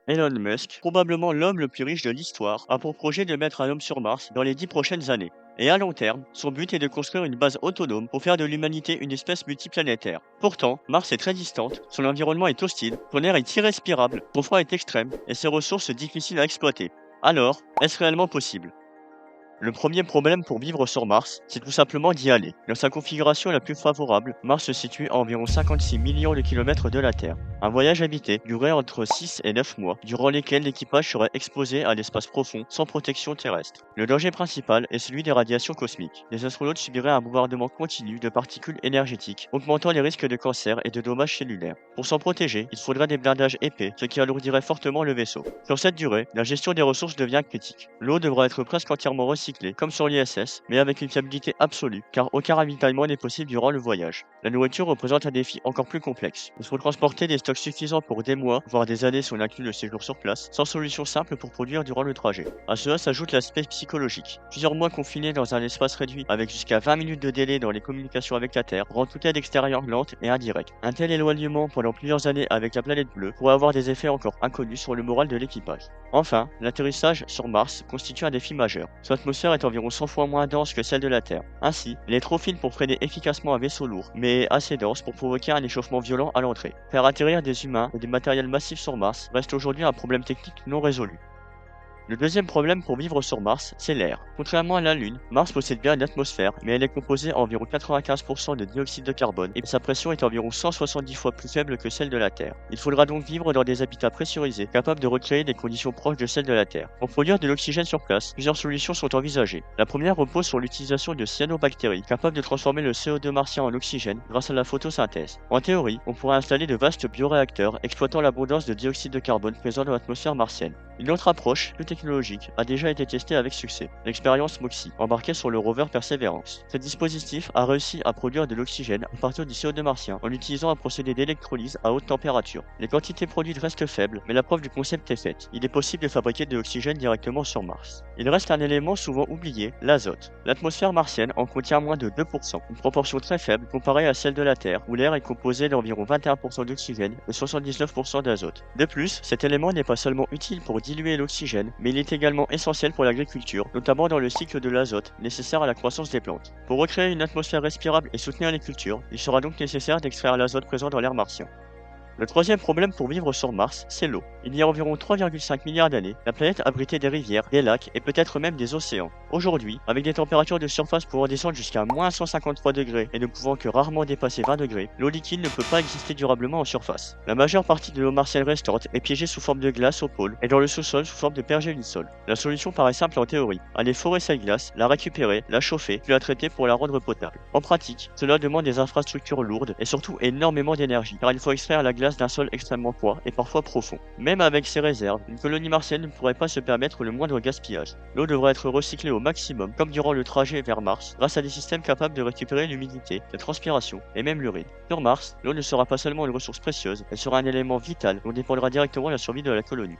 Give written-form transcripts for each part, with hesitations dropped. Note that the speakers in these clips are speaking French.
Elon Musk, probablement l'homme le plus riche de l'histoire, a pour projet de mettre un homme sur Mars dans les 10 prochaines années. Et à long terme, son but est de construire une base autonome pour faire de l'humanité une espèce multiplanétaire. Pourtant, Mars est très distante, son environnement est hostile, son air est irrespirable, son froid est extrême et ses ressources difficiles à exploiter. Alors, est-ce réellement possible? Le premier problème pour vivre sur Mars, c'est tout simplement d'y aller. Dans sa configuration la plus favorable, Mars se situe à environ 56 millions de kilomètres de la Terre. Un voyage habité durerait entre 6 et 9 mois, durant lesquels l'équipage serait exposé à l'espace profond sans protection terrestre. Le danger principal est celui des radiations cosmiques. Les astronautes subiraient un bombardement continu de particules énergétiques, augmentant les risques de cancer et de dommages cellulaires. Pour s'en protéger, il faudrait des blindages épais, ce qui alourdirait fortement le vaisseau. Sur cette durée, la gestion des ressources devient critique. L'eau devra être presque entièrement recyclée, comme sur l'ISS, mais avec une fiabilité absolue, car aucun ravitaillement n'est possible durant le voyage. La nourriture représente un défi encore plus complexe. Il faut transporter des stocks suffisants pour des mois, voire des années si on inclut le séjour sur place, sans solution simple pour produire durant le trajet. À cela s'ajoute l'aspect psychologique. Plusieurs mois confinés dans un espace réduit, avec jusqu'à 20 minutes de délai dans les communications avec la Terre, rend toute aide extérieure lente et indirecte. Un tel éloignement pendant plusieurs années avec la planète bleue pourrait avoir des effets encore inconnus sur le moral de l'équipage. Enfin, l'atterrissage sur Mars constitue un défi majeur. Son atmosphère est environ 100 fois moins dense que celle de la Terre. Ainsi, elle est trop fine pour freiner efficacement un vaisseau lourd, mais assez dense pour provoquer un échauffement violent à l'entrée. Faire atterrir des humains et des matériels massifs sur Mars reste aujourd'hui un problème technique non résolu. Le deuxième problème pour vivre sur Mars, c'est l'air. Contrairement à la Lune, Mars possède bien une atmosphère, mais elle est composée à environ 95% de dioxyde de carbone et sa pression est environ 170 fois plus faible que celle de la Terre. Il faudra donc vivre dans des habitats pressurisés, capables de recréer des conditions proches de celles de la Terre. Pour produire de l'oxygène sur place, plusieurs solutions sont envisagées. La première repose sur l'utilisation de cyanobactéries, capables de transformer le CO2 martien en oxygène grâce à la photosynthèse. En théorie, on pourrait installer de vastes bioréacteurs exploitant l'abondance de dioxyde de carbone présent dans l'atmosphère martienne. Une autre approche, plus technologique, a déjà été testée avec succès, l'expérience MOXIE, embarquée sur le rover Perseverance. Ce dispositif a réussi à produire de l'oxygène à partir du CO2 martien en utilisant un procédé d'électrolyse à haute température. Les quantités produites restent faibles, mais la preuve du concept est faite. Il est possible de fabriquer de l'oxygène directement sur Mars. Il reste un élément souvent oublié, l'azote. L'atmosphère martienne en contient moins de 2%, une proportion très faible comparée à celle de la Terre, où l'air est composé d'environ 21% d'oxygène et 79% d'azote. De plus, cet élément n'est pas seulement utile pour diluer l'oxygène, mais il est également essentiel pour l'agriculture, notamment dans le cycle de l'azote, nécessaire à la croissance des plantes. Pour recréer une atmosphère respirable et soutenir les cultures, il sera donc nécessaire d'extraire l'azote présent dans l'air martien. Le troisième problème pour vivre sur Mars, c'est l'eau. Il y a environ 3,5 milliards d'années, la planète abritait des rivières, des lacs et peut-être même des océans. Aujourd'hui, avec des températures de surface pouvant descendre jusqu'à moins 153 degrés et ne pouvant que rarement dépasser 20 degrés, l'eau liquide ne peut pas exister durablement en surface. La majeure partie de l'eau martienne restante est piégée sous forme de glace au pôle et dans le sous-sol sous forme de pergélisol. La solution paraît simple en théorie, aller forer cette glace, la récupérer, la chauffer, puis la traiter pour la rendre potable. En pratique, cela demande des infrastructures lourdes et surtout énormément d'énergie, car il faut extraire la glace d'un sol extrêmement froid et parfois profond. Même avec ces réserves, une colonie martienne ne pourrait pas se permettre le moindre gaspillage. L'eau devrait être recyclée au maximum, comme durant le trajet vers Mars, grâce à des systèmes capables de récupérer l'humidité, la transpiration et même l'urine. Sur Mars, l'eau ne sera pas seulement une ressource précieuse, elle sera un élément vital dont dépendra directement la survie de la colonie.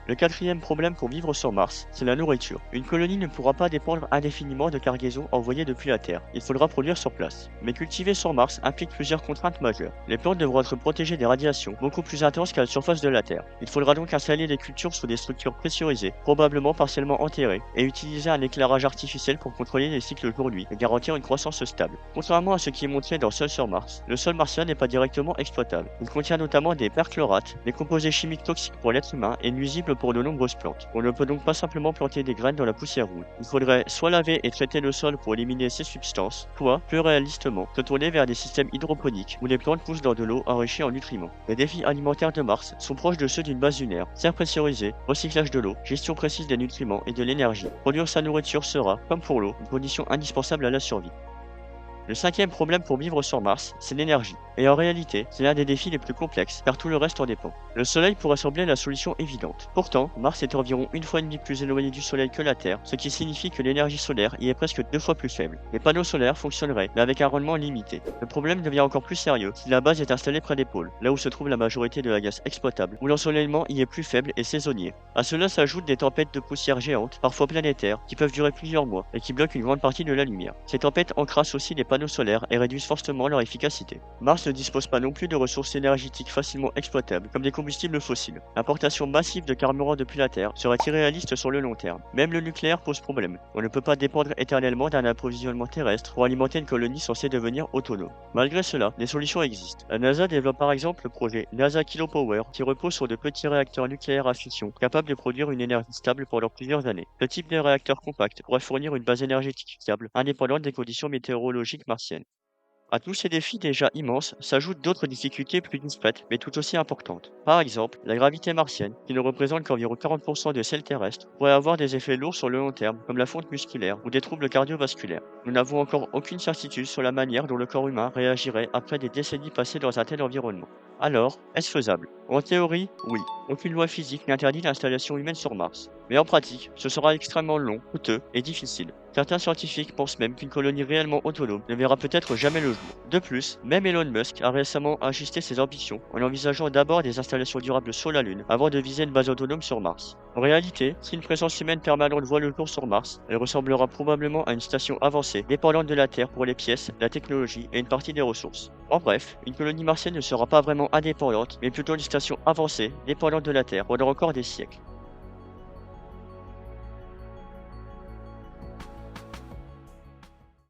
Le quatrième problème pour vivre sur Mars, c'est la nourriture. Une colonie ne pourra pas dépendre indéfiniment de cargaisons envoyées depuis la Terre. Il faudra produire sur place. Mais cultiver sur Mars implique plusieurs contraintes majeures. Les plantes devront être protégées des radiations, beaucoup plus intenses qu'à la surface de la Terre. Il faudra donc installer les cultures sous des structures pressurisées, probablement partiellement enterrées, et utiliser un éclairage artificiel pour contrôler les cycles jour-nuit et garantir une croissance stable. Contrairement à ce qui est montré dans Seul sur Mars, le sol martien n'est pas directement exploitable. Il contient notamment des perchlorates, des composés chimiques toxiques pour l'être humain et nuisibles pour de nombreuses plantes. On ne peut donc pas simplement planter des graines dans la poussière rouge. Il faudrait soit laver et traiter le sol pour éliminer ces substances, soit, plus réalistement, se tourner vers des systèmes hydroponiques où les plantes poussent dans de l'eau enrichie en nutriments. Les défis alimentaires de Mars sont proches de ceux d'une base lunaire. Serre pressurisée, recyclage de l'eau, gestion précise des nutriments et de l'énergie. Produire sa nourriture sera, comme pour l'eau, une condition indispensable à la survie. Le cinquième problème pour vivre sur Mars, c'est l'énergie. Et en réalité, c'est l'un des défis les plus complexes, car tout le reste en dépend. Le Soleil pourrait sembler la solution évidente. Pourtant, Mars est environ 1,5 fois plus éloigné du Soleil que la Terre, ce qui signifie que l'énergie solaire y est presque 2 fois plus faible. Les panneaux solaires fonctionneraient, mais avec un rendement limité. Le problème devient encore plus sérieux si la base est installée près des pôles, là où se trouve la majorité de la gaz exploitable, où l'ensoleillement y est plus faible et saisonnier. À cela s'ajoutent des tempêtes de poussière géantes, parfois planétaires, qui peuvent durer plusieurs mois, et qui bloquent une grande partie de la lumière. Ces tempêtes encrassent aussi les panneaux panneaux solaires et réduisent fortement leur efficacité. Mars ne dispose pas non plus de ressources énergétiques facilement exploitables, comme des combustibles fossiles. L'importation massive de carburant depuis la Terre serait irréaliste sur le long terme. Même le nucléaire pose problème. On ne peut pas dépendre éternellement d'un approvisionnement terrestre pour alimenter une colonie censée devenir autonome. Malgré cela, des solutions existent. La NASA développe par exemple le projet NASA Kilopower, qui repose sur de petits réacteurs nucléaires à fusion, capables de produire une énergie stable pendant plusieurs années. Ce type de réacteur compact pourrait fournir une base énergétique fiable, indépendante des conditions météorologiques martiennes. À tous ces défis déjà immenses s'ajoutent d'autres difficultés plus discrètes mais tout aussi importantes. Par exemple, la gravité martienne, qui ne représente qu'environ 40% de celle terrestre, pourrait avoir des effets lourds sur le long terme, comme la fonte musculaire ou des troubles cardiovasculaires. Nous n'avons encore aucune certitude sur la manière dont le corps humain réagirait après des décennies passées dans un tel environnement. Alors, est-ce faisable? En théorie, oui. Aucune loi physique n'interdit l'installation humaine sur Mars. Mais en pratique, ce sera extrêmement long, coûteux et difficile. Certains scientifiques pensent même qu'une colonie réellement autonome ne verra peut-être jamais le jour. De plus, même Elon Musk a récemment ajusté ses ambitions en envisageant d'abord des installations durables sur la Lune avant de viser une base autonome sur Mars. En réalité, si une présence humaine permanente voit le jour sur Mars, elle ressemblera probablement à une station avancée, dépendante de la Terre pour les pièces, la technologie et une partie des ressources. En bref, une colonie martienne ne sera pas vraiment indépendante, mais plutôt une station avancée, dépendante de la Terre pendant encore des siècles.